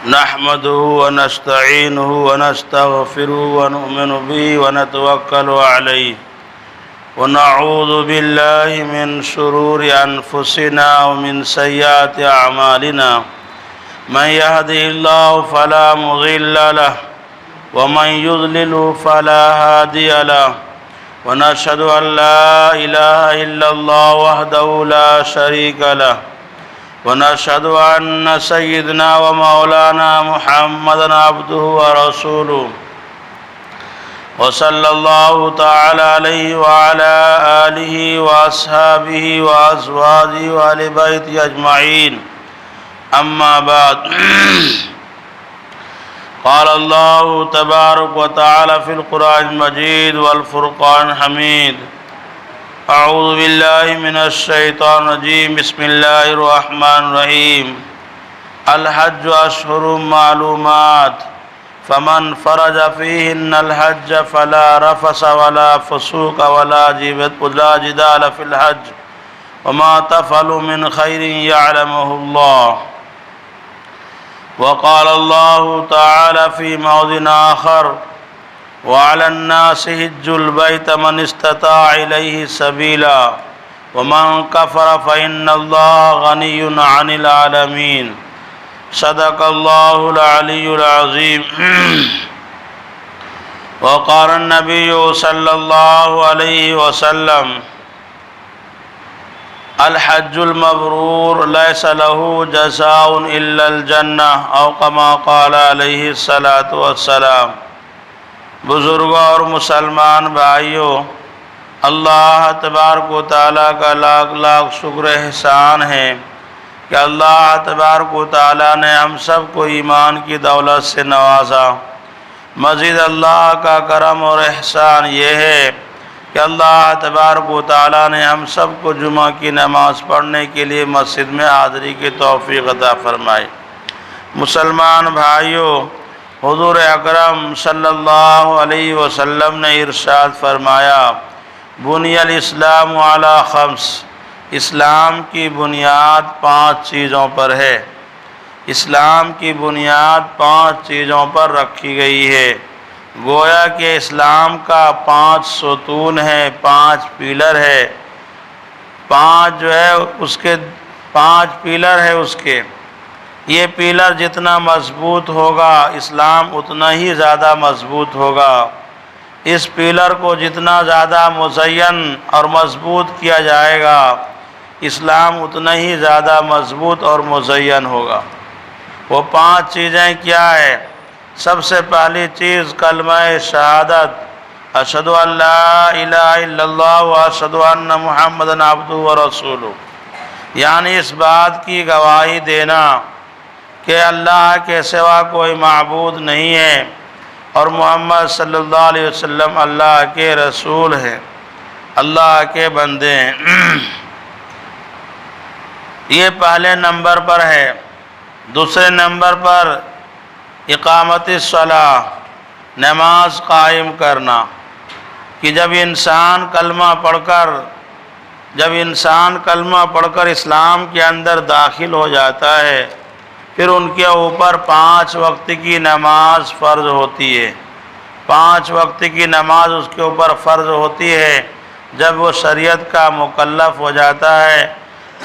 نحمده ونستعينه ونستغفره ونؤمن به ونتوكل عليه ونعوذ بالله من شرور أنفسنا ومن سيئات أعمالنا من يهده الله فلا مضل له ومن يضلل فلا هادي له ونشهد أن لا إله إلا الله وحده لا شريك له ونشهد أن سيدنا ومولانا محمدا عبده ورسوله وصلى الله تعالى عليه وعلى آله وأصحابه وأزواجه وآل بيته أجمعين أما بعد قال الله تبارك وتعالى في القرآن المجيد والفرقان الحميد أعوذ بالله من الشيطان الرجيم بسم الله الرحمن الرحيم الحج أشهر معلومات فمن فرج فيهن الحج فلا رفث ولا فسوق ولا جدال في الحج وما تفعلوا من خير يعلمه الله وقال الله تعالى في موضع آخر وعلى الناس حج البيت من استطاع إليه سبيلا ومن كفر فإن الله غني عن العالمين صدق الله العلي العظيم وقال النبي صلى الله عليه وسلم الحج المبرور ليس له جزاء إلا الجنة أو كما قال عليه الصلاة والسلام۔ بزرگوں اور مسلمان بھائیوں، اللہ تبارک و تعالیٰ کا لاکھ لاکھ شکر احسان ہے کہ اللہ تبارک و تعالیٰ نے ہم سب کو ایمان کی دولت سے نوازا۔ مزید اللہ کا کرم اور احسان یہ ہے کہ اللہ تبارک و تعالیٰ نے ہم سب کو جمعہ کی نماز پڑھنے کے لیے مسجد میں حاضری کی توفیق عطا فرمائی۔ مسلمان بھائیوں، حضور اکرم صلی اللہ علیہ وسلم نے ارشاد فرمایا بنی الاسلام علی خمس، اسلام کی بنیاد 5 چیزوں پر ہے۔ اسلام کی بنیاد 5 چیزوں پر رکھی گئی ہے۔ گویا کہ اسلام کا 5 ستون ہے، 5 پیلر ہے، 5 جو ہے اس کے 5 پیلر ہے اس کے۔ یہ پیلر جتنا مضبوط ہوگا اسلام اتنا ہی زیادہ مضبوط ہوگا۔ اس پیلر کو جتنا زیادہ مزین اور مضبوط کیا جائے گا اسلام اتنا ہی زیادہ مضبوط اور مزین ہوگا۔ وہ 5 چیزیں کیا ہے؟ سب سے پہلی چیز کلمہ شہادت، اشہد ان لا الہ الا اللہ و اشہد ان محمدا عبدہ و رسولہ، یعنی اس بات کی گواہی دینا کہ اللہ کے سوا کوئی معبود نہیں ہے اور محمد صلی اللہ علیہ وسلم اللہ کے رسول ہیں، اللہ کے بندے ہیں۔ یہ پہلے نمبر پر ہے۔ دوسرے نمبر پر اقامت الصلاۃ، نماز قائم کرنا، کہ جب انسان کلمہ پڑھ کر اسلام کے اندر داخل ہو جاتا ہے پھر ان کے اوپر 5 وقت کی نماز فرض ہوتی ہے۔ 5 وقت کی نماز اس کے اوپر فرض ہوتی ہے جب وہ شریعت کا مکلف ہو جاتا ہے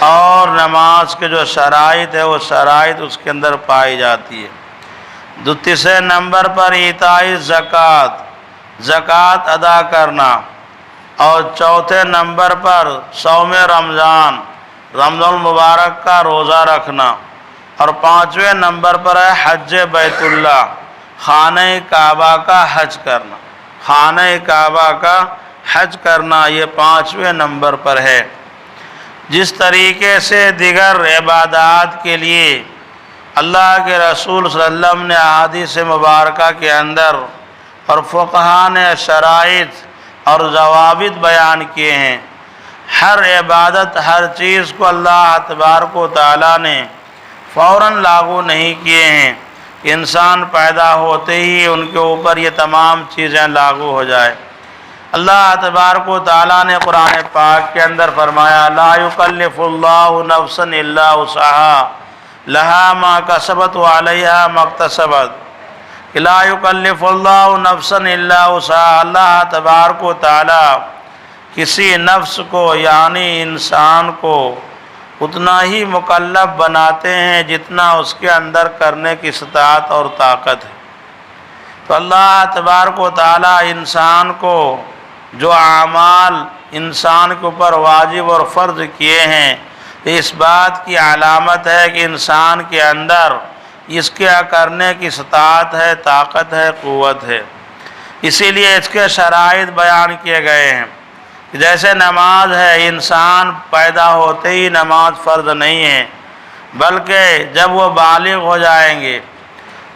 اور نماز کے جو شرائط ہے وہ شرائط اس کے اندر پائی جاتی ہے۔ تیسرے نمبر پر ایتاء زکوٰۃ، زکوٰۃ ادا کرنا، اور چوتھے نمبر پر صوم رمضان المبارک کا روزہ رکھنا، اور 5ویں نمبر پر ہے حج بیت اللہ، خانہ کعبہ کا حج کرنا۔ خانہ کعبہ کا حج کرنا یہ 5ویں نمبر پر ہے۔ جس طریقے سے دیگر عبادات کے لیے اللہ کے رسول صلی اللہ علیہ وسلم نے احادیث مبارکہ کے اندر اور فقہاء نے شرائط اور ضوابط بیان کیے ہیں، ہر عبادت ہر چیز کو اللہ تبارک و تعالیٰ نے فوراً لاگو نہیں کیے ہیں۔ انسان پیدا ہوتے ہی ان کے اوپر یہ تمام چیزیں لاگو ہو جائے۔ اللہ تبارک و تعالیٰ نے قرآن پاک کے اندر فرمایا لا یکلف اللہ نفسا الا وسعہا، لہا ما کسبت وعلیہا ما اکتسبت لا یکلف اللہ نفسا الا وسعہا۔ اللہ تبارک و تعالی کسی نفس کو یعنی انسان کو اتنا ہی مکلف بناتے ہیں جتنا اس کے اندر کرنے کی استطاعت اور طاقت ہے۔ تو اللہ تبارک و تعالی انسان کو جو اعمال انسان کے اوپر واجب اور فرض کیے ہیں، اس بات کی علامت ہے کہ انسان کے اندر اس کے کرنے کی استطاعت ہے، طاقت ہے، قوت ہے۔ اسی لیے اس کے شرائط بیان کیے گئے ہیں۔ جیسے نماز ہے، انسان پیدا ہوتے ہی نماز فرض نہیں ہے، بلکہ جب وہ بالغ ہو جائیں گے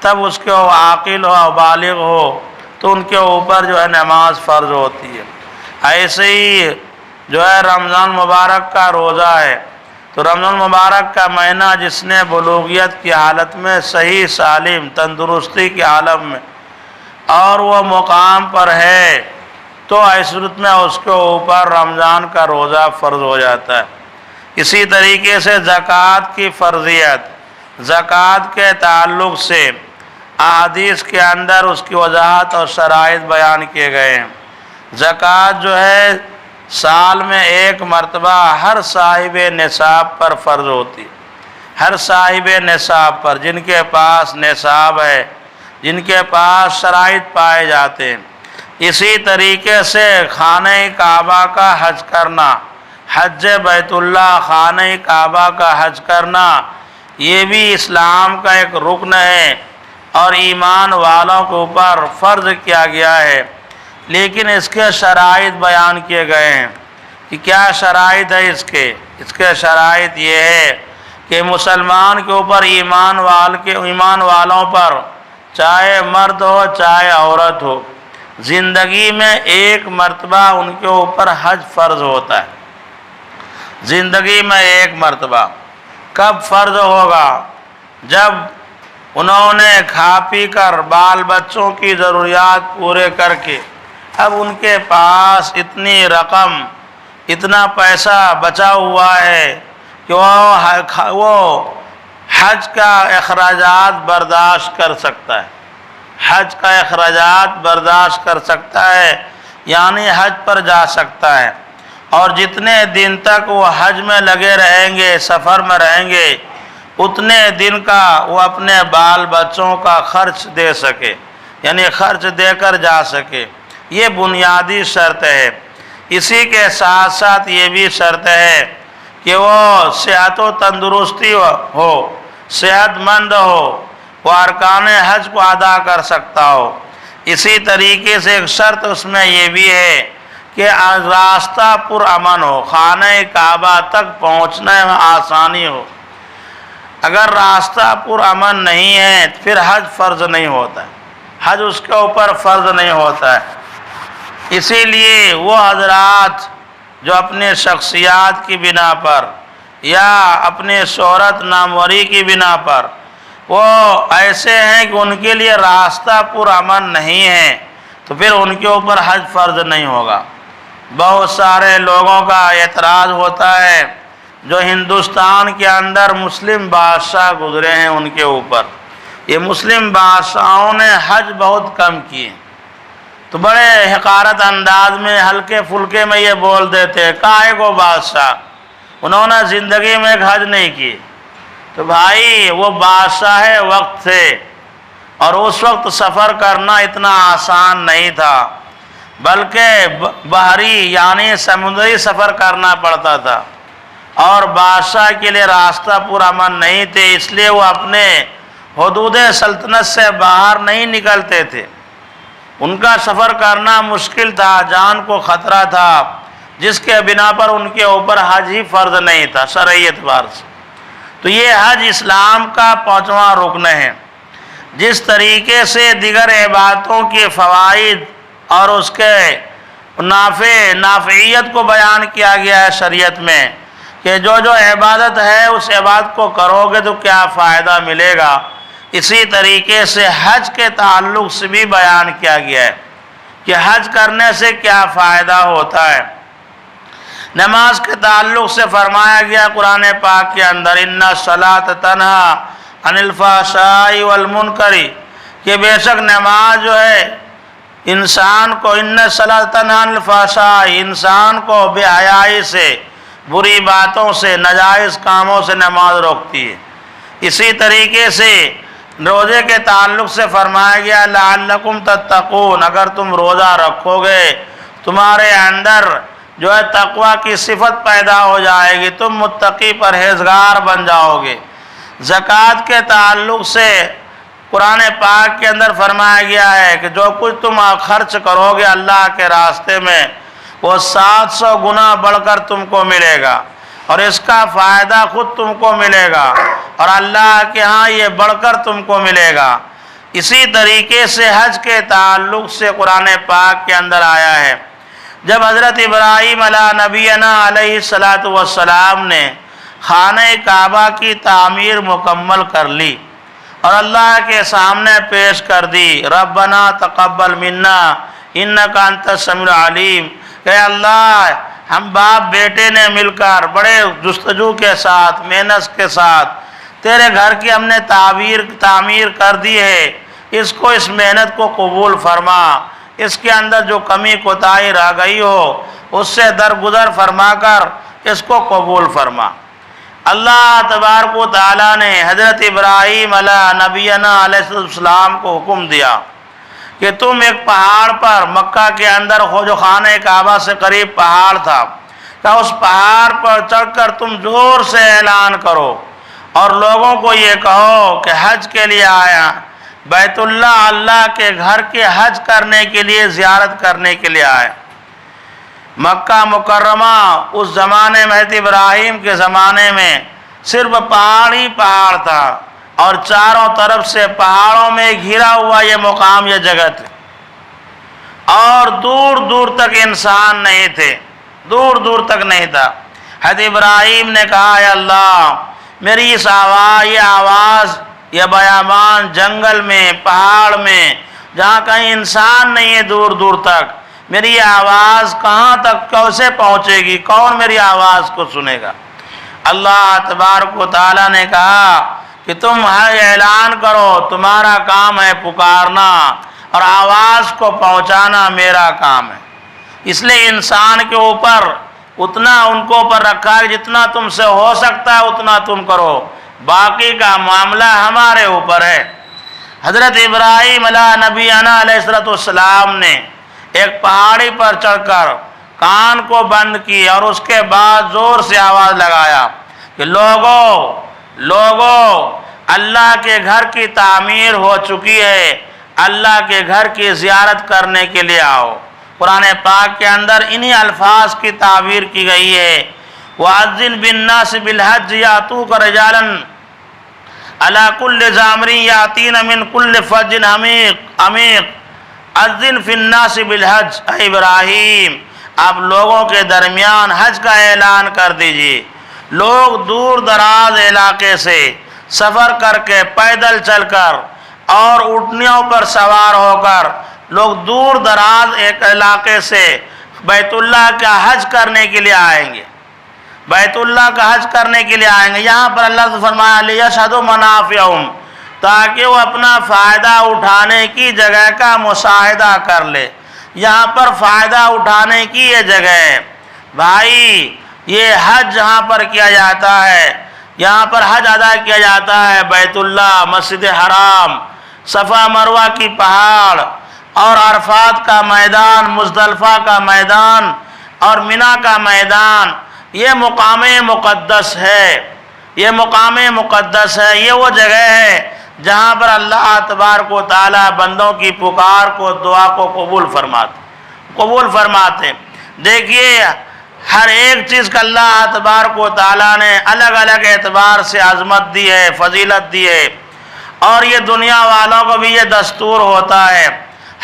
تب اس کے عاقل ہو، بالغ ہو، تو ان کے اوپر جو ہے نماز فرض ہوتی ہے۔ ایسے ہی جو ہے رمضان مبارک کا روزہ ہے، تو رمضان مبارک کا مہینہ جس نے بلوغیت کی حالت میں صحیح سالم تندرستی کے عالم میں اور وہ مقام پر ہے، تو اس صورت میں اس کے اوپر رمضان کا روزہ فرض ہو جاتا ہے۔ اسی طریقے سے زکوٰۃ کی فرضیت، زکوٰۃ کے تعلق سے احادیث کے اندر اس کی وضاحت اور شرائط بیان کیے گئے ہیں۔ زکوٰۃ جو ہے سال میں ایک مرتبہ ہر صاحب نصاب پر فرض ہوتی ہے، ہر صاحب نصاب پر، جن کے پاس نصاب ہے، جن کے پاس شرائط پائے جاتے ہیں۔ اسی طریقے سے خانہ کعبہ کا حج کرنا، حج بیت اللہ، خانہ کعبہ کا حج کرنا، یہ بھی اسلام کا ایک رکن ہے اور ایمان والوں کے اوپر فرض کیا گیا ہے۔ لیکن اس کے شرائط بیان کیے گئے ہیں کہ کیا شرائط ہے اس کے شرائط یہ ہے کہ مسلمان کے اوپر ایمان والوں پر، چاہے مرد ہو چاہے عورت ہو، زندگی میں ایک مرتبہ ان کے اوپر حج فرض ہوتا ہے۔ زندگی میں ایک مرتبہ کب فرض ہوگا؟ جب انہوں نے کھا پی کر بال بچوں کی ضروریات پورے کر کے اب ان کے پاس اتنی رقم، اتنا پیسہ بچا ہوا ہے کہ وہ حج کا اخراجات برداشت کر سکتا ہے، حج کا اخراجات برداشت کر سکتا ہے، یعنی حج پر جا سکتا ہے، اور جتنے دن تک وہ حج میں لگے رہیں گے، سفر میں رہیں گے، اتنے دن کا وہ اپنے بال بچوں کا خرچ دے سکے، یعنی خرچ دے کر جا سکے۔ یہ بنیادی شرط ہے۔ اسی کے ساتھ ساتھ یہ بھی شرط ہے کہ وہ صحت و تندرستی ہو، صحت مند ہو، وہ ارکان حج کو ادا کر سکتا ہو۔ اسی طریقے سے ایک شرط اس میں یہ بھی ہے کہ راستہ پرامن ہو، خانہ کعبہ تک پہنچنے میں آسانی ہو۔ اگر راستہ پرامن نہیں ہے تو پھر حج فرض نہیں ہوتا ہے، حج اس کے اوپر فرض نہیں ہوتا ہے۔ اسی لیے وہ حضرات جو اپنے شخصیات کی بنا پر یا اپنے شہرت ناموری کی بنا پر وہ ایسے ہیں کہ ان کے لیے راستہ پرامن نہیں ہے، تو پھر ان کے اوپر حج فرض نہیں ہوگا۔ بہت سارے لوگوں کا اعتراض ہوتا ہے جو ہندوستان کے اندر مسلم بادشاہ گزرے ہیں ان کے اوپر، یہ مسلم بادشاہوں نے حج بہت کم کیے، تو بڑے حقارت انداز میں ہلکے پھلکے میں یہ بول دیتے کاہے کو بادشاہ، انہوں نے زندگی میں ایک حج نہیں کی۔ تو بھائی وہ بادشاہ وقت تھے، اور اس وقت سفر کرنا اتنا آسان نہیں تھا، بلکہ بحری یعنی سمندری سفر کرنا پڑتا تھا، اور بادشاہ کے لیے راستہ پرامن نہیں تھے، اس لیے وہ اپنے حدود سلطنت سے باہر نہیں نکلتے تھے۔ ان کا سفر کرنا مشکل تھا، جان کو خطرہ تھا، جس کے بنا پر ان کے اوپر حج ہی فرض نہیں تھا شرعی اعتبار سے۔ تو یہ حج اسلام کا 5واں رکن ہے۔ جس طریقے سے دیگر عبادتوں کے فوائد اور اس کے نافعیت کو بیان کیا گیا ہے شریعت میں کہ جو عبادت ہے اس عبادت کو کرو گے تو کیا فائدہ ملے گا، اسی طریقے سے حج کے تعلق سے بھی بیان کیا گیا ہے کہ حج کرنے سے کیا فائدہ ہوتا ہے۔ نماز کے تعلق سے فرمایا گیا قرآن پاک کے اندر ان الصلاۃ تنہا عن الفحشاء والمنکر، کہ بے شک نماز جو ہے انسان کو ان الصلاۃ تنہا عن الفحشاء، انسان کو بے حیائی سے، بری باتوں سے، ناجائز کاموں سے نماز روکتی ہے۔ اسی طریقے سے روزے کے تعلق سے فرمایا گیا لعلکم تتقون، اگر تم روزہ رکھو گے تمہارے اندر جو ہے تقوی کی صفت پیدا ہو جائے گی، تم متقی پرہیزگار بن جاؤ گے۔ زکوٰۃ کے تعلق سے قرآن پاک کے اندر فرمایا گیا ہے کہ جو کچھ تم خرچ کرو گے اللہ کے راستے میں وہ 700 گنا بڑھ کر تم کو ملے گا، اور اس کا فائدہ خود تم کو ملے گا، اور اللہ کے ہاں یہ بڑھ کر تم کو ملے گا۔ اسی طریقے سے حج کے تعلق سے قرآن پاک کے اندر آیا ہے، جب حضرت ابراہیم علیہ نبینا علیہ السلام نے خانہ کعبہ کی تعمیر مکمل کر لی اور اللہ کے سامنے پیش کر دی، ربنا تقبل منا انک انت السمیع العلیم، کہ اللہ ہم باپ بیٹے نے مل کر بڑے جستجو کے ساتھ، محنت کے ساتھ تیرے گھر کی ہم نے تعمیر کر دی ہے، اس محنت کو قبول فرما، اس کے اندر جو کمی کوتاہی رہ گئی ہو اس سے درگزر فرما کر اس کو قبول فرما۔ اللہ تبارک و تعالیٰ نے حضرت ابراہیم علیہ نبینا علیہ السلام کو حکم دیا کہ تم ایک پہاڑ پر، مکہ کے اندر ہو جو خانہ کعبہ سے قریب پہاڑ تھا، کہ اس پہاڑ پر چڑھ کر تم زور سے اعلان کرو اور لوگوں کو یہ کہو کہ حج کے لیے آیا، بیت اللہ کے گھر کے حج کرنے کے لیے، زیارت کرنے کے لیے آیا۔ مکہ مکرمہ اس زمانے میں حضرت ابراہیم کے زمانے میں صرف پہاڑ ہی پہاڑ تھا، اور چاروں طرف سے پہاڑوں میں گھرا ہوا یہ مقام، یہ جگہ تھی، اور دور دور تک انسان نہیں تھے، دور دور تک نہیں تھا۔ حضرت ابراہیم نے کہا اے اللہ میری اس آواز، یہ بیابان جنگل میں، پہاڑ میں، جہاں کہیں انسان نہیں ہے دور دور تک، میری یہ آواز کہاں تک کیسے پہنچے گی، کون میری آواز کو سنے گا؟ اللہ تبارک و تعالیٰ نے کہا کہ تم اعلان کرو، تمہارا کام ہے پکارنا اور آواز کو پہنچانا میرا کام ہے۔ اس لیے انسان کے اوپر اتنا ان کو اوپر رکھا ہے جتنا تم سے ہو سکتا ہے اتنا تم کرو، باقی کا معاملہ ہمارے اوپر ہے۔ حضرت ابراہیم علیہ نبینا علیہ السلام نے ایک پہاڑی پر چڑھ کر کان کو بند کی اور اس کے بعد زور سے آواز لگایا کہ لوگوں اللہ کے گھر کی تعمیر ہو چکی ہے، اللہ کے گھر کی زیارت کرنے کے لیے آؤ۔ قرآن پاک کے اندر انہی الفاظ کی تعبیر کی گئی ہے، وَأَذِّن بِالنَّاسِ بِالْحَجِّ يَأْتُوكَ رِجَالًا عَلَى كُلِّ ضَامِرٍ يَأْتِينَ مِنْ كُلِّ فَجٍّ عَمِيقٍ اذن فی الناس بالحج، اے ابراہیم آپ لوگوں کے درمیان حج کا اعلان کر دیجئے۔ لوگ دور دراز علاقے سے سفر کر کے، پیدل چل کر اور اونٹنیوں پر سوار ہو کر لوگ دور دراز ایک علاقے سے بیت اللہ کا حج کرنے کے لیے آئیں گے، بیت اللہ کا حج کرنے کے لیے آئیں گے۔ یہاں پر اللہ نے فرمایا لِيَشْهَدُوا مَنَافِعَهُمْ، تاکہ وہ اپنا فائدہ اٹھانے کی جگہ کا مشاہدہ کر لے۔ یہاں پر فائدہ اٹھانے کی یہ جگہ ہے بھائی، یہ حج جہاں پر کیا جاتا ہے، یہاں پر حج ادا کیا جاتا ہے، بیت اللہ، مسجد حرام، صفا مروہ کی پہاڑ اور عرفات کا میدان، مزدلفہ کا میدان اور مینا کا میدان، یہ مقام مقدس ہے، یہ مقام مقدس ہے، یہ وہ جگہ ہے جہاں پر اللہ تبارک و تعالیٰ بندوں کی پکار کو، دعا کو قبول فرماتے۔ دیکھیے ہر ایک چیز کا اللہ تبارک و تعالیٰ نے الگ الگ اعتبار سے عظمت دی ہے، فضیلت دی ہے، اور یہ دنیا والوں کو بھی یہ دستور ہوتا ہے۔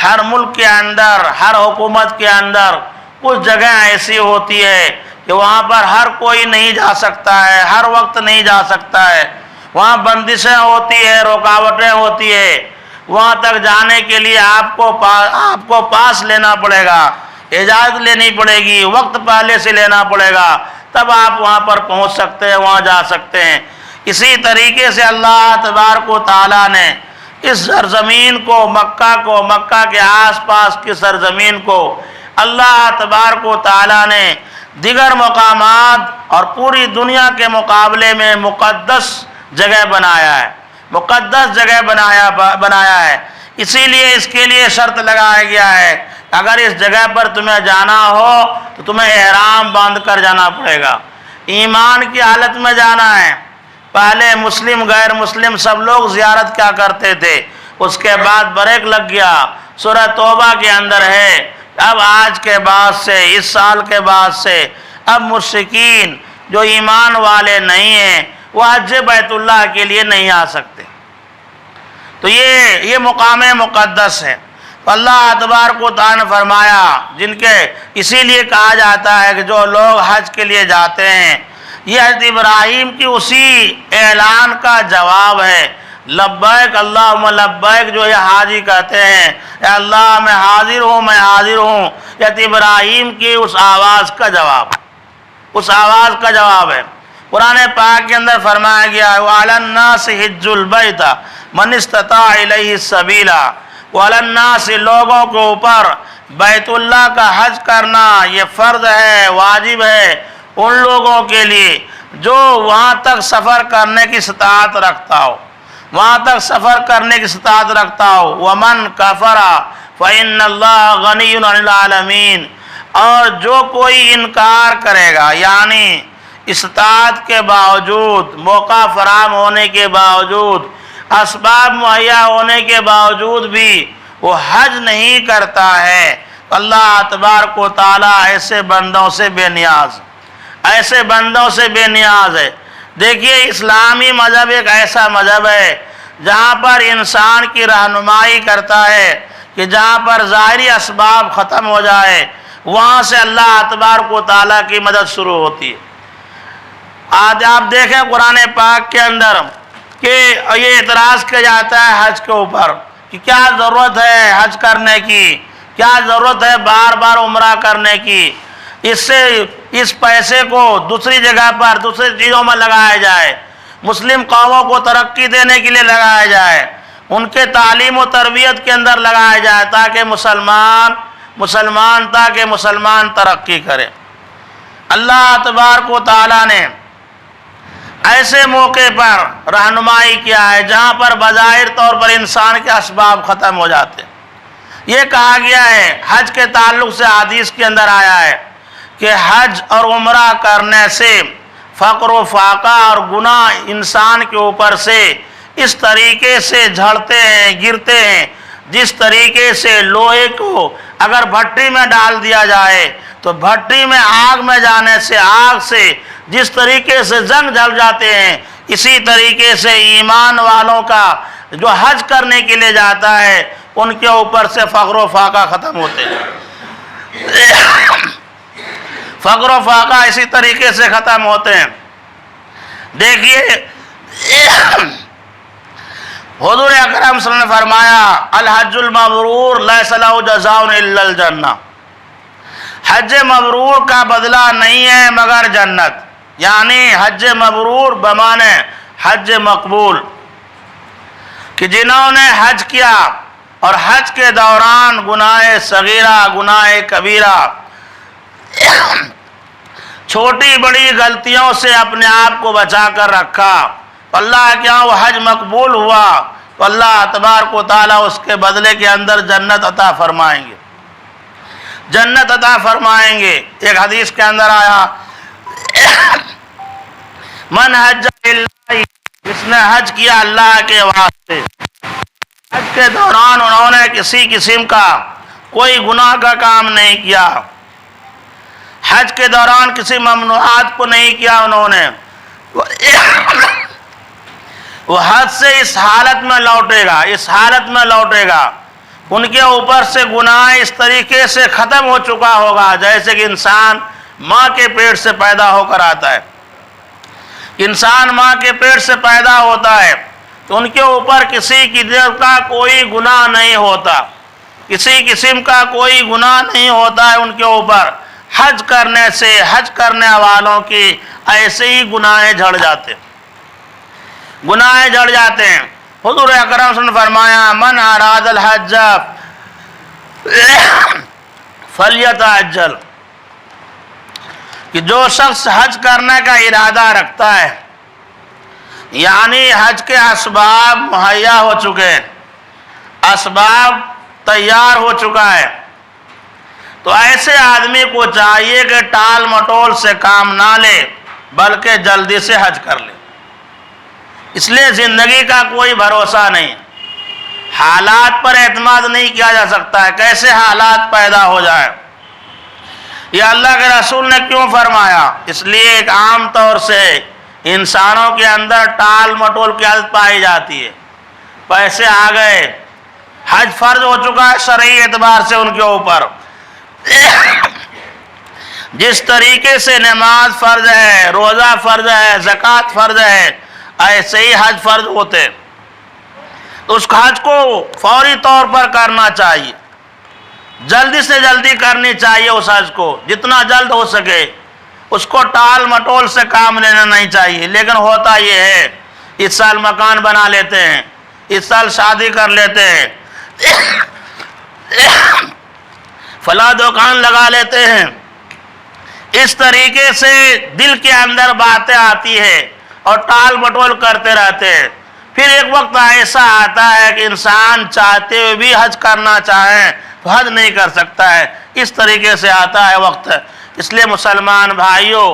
ہر ملک کے اندر، ہر حکومت کے اندر کچھ جگہ ایسی ہوتی ہے کہ وہاں پر ہر کوئی نہیں جا سکتا ہے، ہر وقت نہیں جا سکتا ہے، وہاں بندشیں ہوتی ہے، رکاوٹیں ہوتی ہے، وہاں تک جانے کے لیے آپ کو پاس لینا پڑے گا۔ اجازت لینی پڑے گی، وقت پہلے سے لینا پڑے گا، تب آپ وہاں پر پہنچ سکتے ہیں، وہاں جا سکتے ہیں۔ اسی طریقے سے اللہ تبارک و تعالیٰ نے اس سرزمین کو، مکہ کے آس پاس کی سرزمین کو اللہ تبارک و تعالیٰ نے دیگر مقامات اور پوری دنیا کے مقابلے میں مقدس جگہ بنایا ہے، مقدس جگہ بنایا ہے۔ اسی لیے اس کے لیے شرط لگایا گیا ہے، اگر اس جگہ پر تمہیں جانا ہو تو تمہیں احرام باندھ کر جانا پڑے گا، ایمان کی حالت میں جانا ہے۔ پہلے مسلم غیر مسلم سب لوگ زیارت کیا کرتے تھے، اس کے بعد بریک لگ گیا، سورہ توبہ کے اندر ہے اب آج کے بعد سے، اس سال کے بعد سے اب مشرکین جو ایمان والے نہیں ہیں وہ حج بیت اللہ کے لیے نہیں آ سکتے۔ تو یہ مقام مقدس ہے۔ تو اللہ تبارک و تعالیٰ نے فرمایا جن کے، اسی لیے کہا جاتا ہے کہ جو لوگ حج کے لیے جاتے ہیں، یہ حضرت ابراہیم کی اسی اعلان کا جواب ہے، لبیک اللہم لبیک، جو یہ حاجی کہتے ہیں اے اللہ میں حاضر ہوں، میں حاضر ہوں، حضرت ابراہیم کی اس آواز کا جواب، اس آواز کا جواب ہے۔ قرآن پاک کے اندر فرمایا گیا ہے وَعَلَى النَّاسِ حِجُّ الْبَيْتَ مَنِ اسْتَطَاعَ إِلَيْهِ السَّبِيلَ، وَعَلَى النَّاسِ لوگوں کے اوپر بیت اللہ کا حج کرنا یہ فرض ہے، واجب ہے ان لوگوں کے لیے جو وہاں تک سفر کرنے کی استطاعت رکھتا ہو، وہاں تک سفر کرنے کی استطاعت رکھتا ہو۔ وَمَنْ كَفَرَ فَإِنَّ اللَّهَ غَنِيٌّ عَنِ الْعَالَمِينَ، اور جو کوئی انکار کرے گا، یعنی استطاعت کے باوجود، موقع فراہم ہونے کے باوجود، اسباب مہیا ہونے کے باوجود بھی وہ حج نہیں کرتا ہے، اللہ تبارک و تعالیٰ ایسے بندوں سے بے نیاز، ایسے بندوں سے بے نیاز ہے۔ دیکھیے اسلامی مذہب ایک ایسا مذہب ہے جہاں پر انسان کی رہنمائی کرتا ہے کہ جہاں پر ظاہری اسباب ختم ہو جائے وہاں سے اللہ تبارک و تعالیٰ کی مدد شروع ہوتی ہے۔ آج آپ دیکھیں قرآن پاک کے اندر کہ یہ اعتراض کیا جاتا ہے حج کے اوپر کہ کیا ضرورت ہے حج کرنے کی، کیا ضرورت ہے بار بار عمرہ کرنے کی، اس سے اس پیسے کو دوسری جگہ پر دوسری چیزوں میں لگایا جائے، مسلم قوموں کو ترقی دینے کے لیے لگایا جائے، ان کے تعلیم و تربیت کے اندر لگایا جائے تاکہ مسلمان ترقی کرے۔ اللہ تبارک و تعالیٰ نے ایسے موقع پر رہنمائی کیا ہے جہاں پر بظاہر طور پر انسان کے اسباب ختم ہو جاتے ہیں۔ یہ کہا گیا ہے حج کے تعلق سے حدیث کے اندر آیا ہے کہ حج اور عمرہ کرنے سے فقر و فاقہ اور گناہ انسان کے اوپر سے اس طریقے سے جھڑتے ہیں، گرتے ہیں، جس طریقے سے لوہے کو اگر بھٹی میں ڈال دیا جائے تو بھٹی میں آگ میں جانے سے، آگ سے جس طریقے سے زنگ جل جاتے ہیں، اسی طریقے سے ایمان والوں کا جو حج کرنے کے لیے جاتا ہے ان کے اوپر سے فقر و فاقہ ختم ہوتے ہیں، فقر و فاقہ اسی طریقے سے ختم ہوتے ہیں۔ دیکھیے حضور اکرم صلی اللہ علیہ وسلم نے فرمایا الحج المبرور لیس لہ جزاء الا الجنہ، حج مبرور کا بدلہ نہیں ہے مگر جنت، یعنی حج مبرور بمانے حج مقبول، کہ جنہوں نے حج کیا اور حج کے دوران گناہ صغیرہ گناہ کبیرہ چھوٹی بڑی غلطیوں سے اپنے آپ کو بچا کر رکھا تو اللہ کے ہاں وہ حج مقبول ہوا تو اللہ تبارک و تعالیٰ اس کے بدلے کے اندر جنت عطا فرمائیں گے، جنت عطا فرمائیں گے۔ ایک حدیث کے اندر آیا من حج اللہ، جس نے حج کیا اللہ کے واسطے، حج کے دوران انہوں نے کسی قسم کا کوئی گناہ کا کام نہیں کیا، حج کے دوران کسی ممنوعات کو نہیں کیا انہوں نے، وہ حج سے اس حالت میں لوٹے گا، اس حالت میں لوٹے گا، ان کے اوپر سے گناہ اس طریقے سے ختم ہو چکا ہوگا جیسے کہ انسان ماں کے پیٹ سے پیدا ہو کر آتا ہے، انسان ماں کے پیٹ سے پیدا ہوتا ہے تو ان کے اوپر کسی قسم کا کوئی گناہ نہیں ہوتا، کسی قسم کا کوئی گناہ نہیں ہوتا ہے ان کے اوپر، حج کرنے سے حج کرنے والوں کی ایسے ہی گناہیں جھڑ جاتے ہیں۔ حضور اکرم صلی اللہ علیہ وسلم نے فرمایا من اراد الحج فلیتعجل، کہ جو شخص حج کرنے کا ارادہ رکھتا ہے، یعنی حج کے اسباب مہیا ہو چکے ہیں، اسباب تیار ہو چکا ہے، تو ایسے آدمی کو چاہیے کہ ٹال مٹول سے کام نہ لے بلکہ جلدی سے حج کر لے۔ اس لیے زندگی کا کوئی بھروسہ نہیں، حالات پر اعتماد نہیں کیا جا سکتا ہے، کیسے حالات پیدا ہو جائے۔ یہ اللہ کے رسول نے کیوں فرمایا؟ اس لیے ایک عام طور سے انسانوں کے اندر ٹال مٹول کی عادت پائی جاتی ہے، پیسے آ گئے، حج فرض ہو چکا ہے شرعی اعتبار سے ان کے اوپر، جس طریقے سے نماز فرض ہے، روزہ فرض ہے، زکوٰۃ فرض ہے، ایسے ہی حج فرض ہوتے، تو اس حج کو فوری طور پر کرنا چاہیے، جلدی سے جلدی کرنی چاہیے اس حج کو، جتنا جلد ہو سکے، اس کو ٹال مٹول سے کام لینا نہیں چاہیے۔ لیکن ہوتا یہ ہے اس سال مکان بنا لیتے ہیں، اس سال شادی کر لیتے ہیں، فلاں دکان لگا لیتے ہیں، اس طریقے سے دل کے اندر باتیں آتی ہے اور ٹال مٹول کرتے رہتے ہیں۔ پھر ایک وقت ایسا آتا ہے کہ انسان چاہتے ہوئے بھی حج کرنا چاہیں تو حج نہیں کر سکتا ہے، اس طریقے سے آتا ہے وقت۔ اس لیے مسلمان بھائیوں،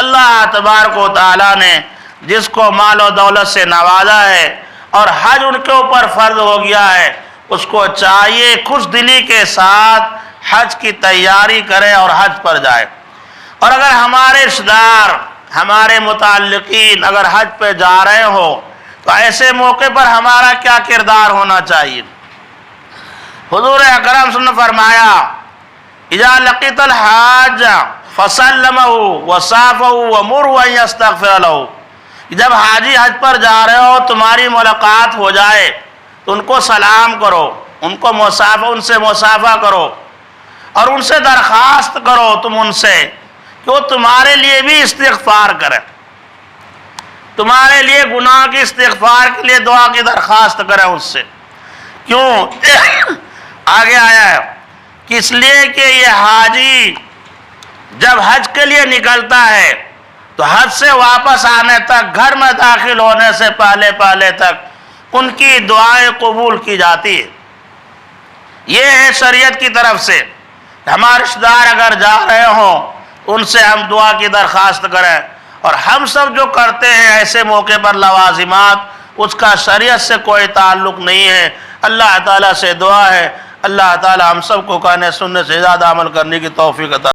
اللہ تبارک و تعالیٰ نے جس کو مال و دولت سے نوازا ہے اور حج ان کے اوپر فرض ہو گیا ہے، اس کو چاہیے خوش دلی کے ساتھ حج کی تیاری کرے اور حج پر جائے۔ اور اگر ہمارے رشتہ دار، ہمارے متعلقین اگر حج پہ جا رہے ہوں تو ایسے موقع پر ہمارا کیا کردار ہونا چاہیے؟ حضور اکرم صلی اللہ علیہ وسلم نے فرمایا اذا لقیت الحاج فسلمہ وصافہ ومرہ ان یستغفر لہ، جب حاجی حج پر جا رہے ہو تمہاری ملاقات ہو جائے تو ان کو سلام کرو، ان سے مصافحہ کرو اور ان سے درخواست کرو تم ان سے کہ وہ تمہارے لیے بھی استغفار کریں، تمہارے لیے گناہ کی استغفار کے لیے دعا کی درخواست کریں اس سے۔ کیوں؟ آگے آیا ہے کہ اس لیے کہ یہ حاجی جب حج کے لیے نکلتا ہے تو حج سے واپس آنے تک، گھر میں داخل ہونے سے پہلے تک ان کی دعائیں قبول کی جاتی ہے۔ یہ ہے شریعت کی طرف سے، ہمارے رشتہ دار اگر جا رہے ہوں ان سے ہم دعا کی درخواست کریں، اور ہم سب جو کرتے ہیں ایسے موقع پر لوازمات، اس کا شریعت سے کوئی تعلق نہیں ہے۔ اللہ تعالیٰ سے دعا ہے اللہ تعالیٰ ہم سب کو کہنے سننے سے زیادہ عمل کرنے کی توفیق عطا